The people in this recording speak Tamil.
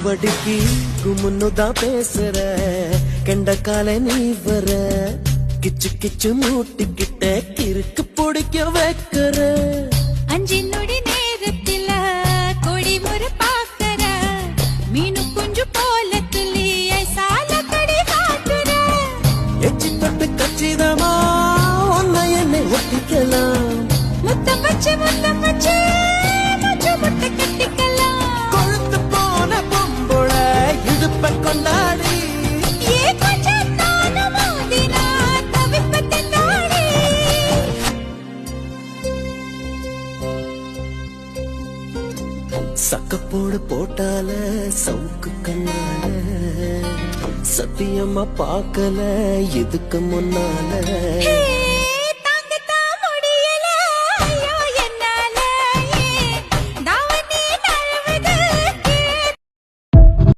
வடிக்கி குமுன்னுதான் பேசுற கெண்டக்கால நீ வர கிச்சு கிச்சு மூட்டிக்கிட்ட கிறுக்கு பிடிக்க வைக்கிற 5 நொடி நேரத்தில கொடி முறை பாக்கற மீனு குஞ்சு போல துளியை சால கடி காட்டுற எச்சி தொட்டு கச்சிதமா உன்னை என்னை ஒட்டிக்கலாம் முத்தம் வச்சு முச்சு முட்டை கட்டிக்கலாம் கொழுத்து போன பொம்புள இடுப்ப கொண்டாடி ஏ கொஞ்சம் தான மோதினா தவிப்பத்தை தாடி சக்கப்போடு போட்டால சவுக்கு கண்ணால சத்தியமா பார்க்கல இதுக்கு முன்னால